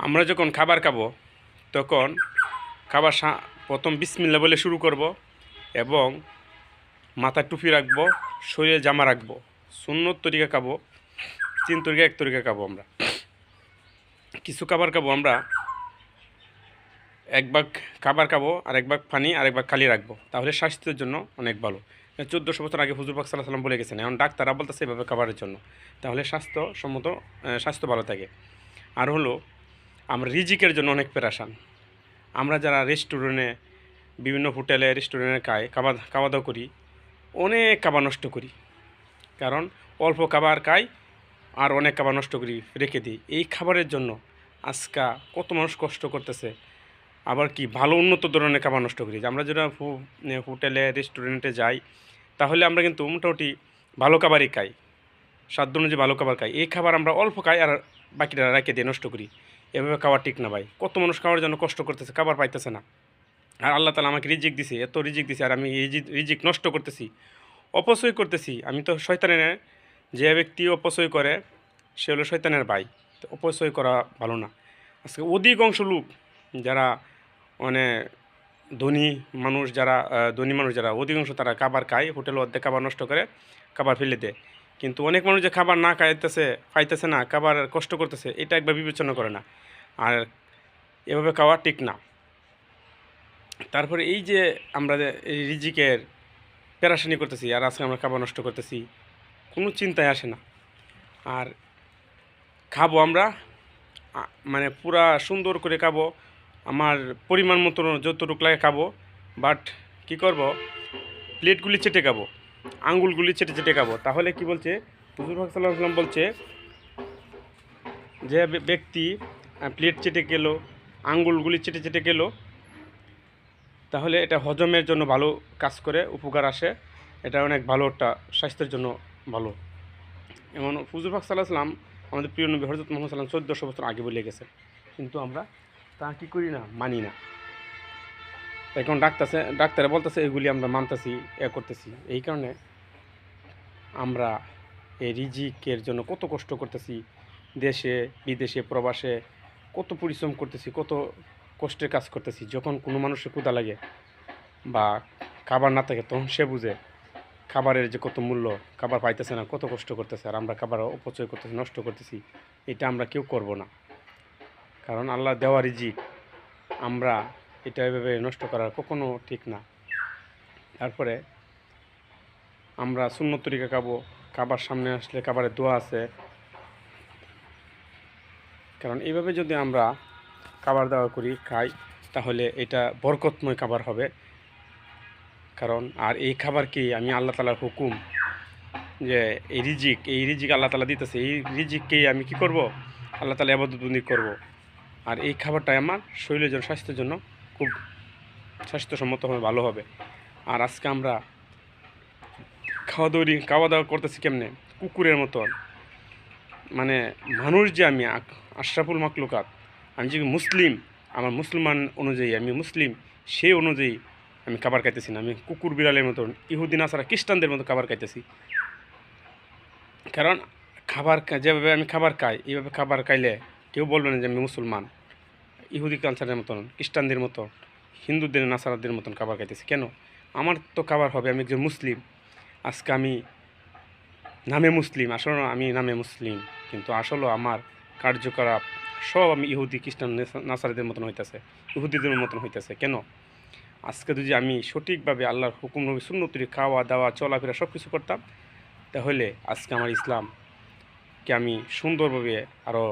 আমরা যখন খাবার খাবো তখন খাবার প্রথম বিসমিল্লাহ বলে শুরু করব এবং মাথায় টুপি রাখবো, শরীরে জামা রাখবো। সুন্নত তরিকা খাবো, 3 তরিকা 1 তরিকা খাবো। আমরা কিছু খাবার খাবো, আমরা 1 ভাগ খাবার খাবো আর 1 ভাগ পানি আর 1 ভাগ খালি রাখবো, তাহলে স্বাস্থ্যের জন্য অনেক ভালো। 1400 বছর আগে হুজুর পাক সাল্লাল্লাহু আলাইহি ওয়াসাল্লাম বলে গেছেন, এখন ডাক্তাররা বলতেছে এভাবে খাবারের জন্য, তাহলে স্বাস্থ্য ভালো থাকে। আর হলো আমরা রিজিকের জন্য অনেক পেরেশান। আমরা যারা রেস্টুরেন্টে, বিভিন্ন হোটেলে রেস্টুরেন্টে খাওয়া দাওয়া করি, অনেক খাবার নষ্ট করি। কারণ অল্প খাবার খাই আর অনেক খাবার নষ্ট করি, রেখে দিই। এই খাবারের জন্য আজকা কত মানুষ কষ্ট করতেছে। আবার কি ভালো উন্নত ধরনের খাবার নষ্ট করি। আমরা যেটা হোটেলে রেস্টুরেন্টে যাই, তাহলে আমরা কিন্তু মোটামুটি ভালো খাবারই খাই, সাধ্য অনুযায়ী ভালো খাবার খাই। এই খাবার আমরা অল্প খাই আর বাকিটা রেখে দিয়ে নষ্ট করি। এভাবে খাওয়া ঠিক না ভাই। কত মানুষ খাওয়ার জন্য কষ্ট করতেছে, খাবার পাইতেছে না। আর আল্লাহ তাআলা আমাকে রিজিক দিছে, এত রিজিক দিছে, আর আমি এই রিজিক নষ্ট করতেছি, অপচয় করতেছি। আমি তো শয়তানের, যে ব্যক্তি অপচয় করে সে হলো শয়তানের ভাই। তো অপচয় করা ভালো না। আজকে অধিকাংশ লোক যারা মানে ধনী মানুষ যারা অধিকাংশ তারা খাবার খায়, হোটেলে অর্ধেক খাবার নষ্ট করে, খাবার ফেলে দেয়। কিন্তু অনেক মানুষ যে খাবার না পাইতেছে না, খাবার কষ্ট করতেছে, এটা একবার বিবেচনা করে না। আর এভাবে খাওয়া ঠিক না। তারপরে এই যে আমরা এই রিজিকের পেরাশানি করতেছি আর আজকে আমরা খাবার নষ্ট করতেছি, কোনো চিন্তায় আসে না। আর খাবো আমরা মানে পুরা সুন্দর করে খাবো, আমার পরিমাণ মতো যতটুকু লাগে খাবো। বাট কি করব, প্লেটগুলি চেটে খাবো, আঙ্গুলগুলি চেটে চেটে খাবো। তাহলে কি বলছে হুজুর পাক সাল্লাল্লাহু আলাইহি ওয়াসাল্লাম, বলছে যে ব্যক্তি প্লেট চেটে গেল, আঙ্গুলগুলি চেটে চেটে গেল, তাহলে এটা হজমের জন্য ভালো কাজ করে, উপকার আসে। এটা অনেক ভালো, একটা স্বাস্থ্যের জন্য ভালো। এমন হুজুর পাক সাল্লাল্লাহু আলাইহি ওয়াসাল্লাম, আমাদের প্রিয় নবী হযরত মুহাম্মদ সাল্লাল্লাহু আলাইহি ওয়াসাল্লাম 1400 বছর আগে বলে গেছে, কিন্তু আমরা তা কী করি না, মানি না। এখন ডাক্তারে বলতেছে, এগুলি আমরা মানতেছি, করতেছি। এই কারণে আমরা এই রিজিকের জন্য কত কষ্ট করতেছি, দেশে বিদেশে প্রবাসে কত পরিশ্রম করতেছি, কত কষ্টের কাজ করতেছি। যখন কোনো মানুষের ক্ষুধা লাগে বা খাবার না থাকে, তখন সে বুঝে খাবারের যে কত মূল্য, খাবার পাইতেছে না, কত কষ্ট করতেছে। আর আমরা খাবার অপচয় করতেছি, নষ্ট করতেছি। এটা আমরা কেউ করব না, কারণ আল্লাহ দেওয়া রিজিক আমরা এটা এভাবে নষ্ট করা কখনো ঠিক না। তারপরে আমরা সুন্নত তরিকা খাবো, খাবার সামনে আসলে খাবারের দোয়া আছে। কারণ এইভাবে যদি আমরা খাবার দাওয়া করি, খাই, তাহলে এটা বরকতময় খাবার হবে। কারণ আর এই খাবার কি আমি আল্লাহ তাআলার হুকুম, যে এই রিজিক আল্লাহ তাআলা দিতেছে, এই রিজিককেই আমি কি করব, আল্লাহ তাআলা ইবাদত বন্দেগী করব। আর এই খাবারটাই আমার শরীরের জন্য, স্বাস্থ্যের জন্য খুব স্বাস্থ্যসম্মত হবে, ভালো হবে। আর আজকে আমরা খাওয়া দাওয়া করতেছি কেমনে, কুকুরের মতন। মানে মানুষ যে আমি আশরাফুল মাখলুকাত, আমি যে মুসলিম, আমার মুসলমান অনুযায়ী আমি মুসলিম, সেই অনুযায়ী আমি খাবার খাইতেছি না। আমি কুকুর বিড়ালের মতন, ইহুদি নাসারা খ্রিস্টানদের মতো খাবার খাইতেছি। কারণ যেভাবে আমি খাবার খাই, এইভাবে খাবার খাইলে কেউ বলবে না যে আমি মুসলমান। ইহুদি কালচারের মতন, খ্রিস্টানদের মতো, হিন্দুদের নাসারাদের মতন খাবার খাইতেছি কেন? আমার তো খাবার হবে, আমি একজন মুসলিম। আজকে আমি নামে মুসলিম, আসলে আমি নামে মুসলিম, কিন্তু আসলে আমার কার্যকলাপ সব আমি ইহুদি খ্রিস্টান নাসারাদের মতন হইতেছে, ইহুদিদের মতন হইতেছে কেন? আজকে যদি আমি সঠিকভাবে আল্লাহর হুকুম নবী সুন্নত খাওয়া দাওয়া চলাফেরা সব কিছু করতাম, তাহলে আজকে আমার ইসলামকে আমি সুন্দরভাবে আরও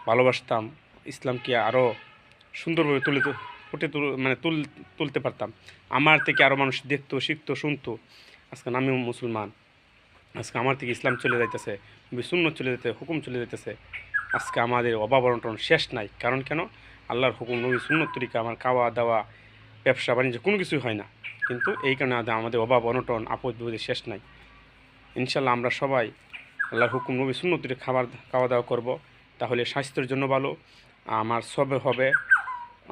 ভালোবাসতাম, ইসলামকে আরও সুন্দরভাবে তুলতে পারতাম। আমার থেকে আরও মানুষ দেখতো, শিখতো, শুনতো। আজকে আমি মুসলমান, আজকে আমার থেকে ইসলাম চলে যাইতেছে, সুন্নত চলে যেতে, হুকুম চলে যেতেছে। আজকে আমাদের অভাব অনটন শেষ নাই। কারণ কেন? আল্লাহর হুকুম নবী সুন্নত তরিকা, আমার খাওয়া দাওয়া, ব্যবসা বাণিজ্য কোনো কিছুই হয় না। কিন্তু এই কারণে আমাদের অভাব অনটন, আপদ বিপদের শেষ নাই। ইনশাল্লাহ আমরা সবাই আল্লাহর হুকুম নবী সুন্নত তরিকা খাওয়া দাওয়া করব, তাহলে স্বাস্থ্যের জন্য ভালো, আমার সব হবে,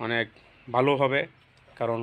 অনেক ভালো হবে। কারণ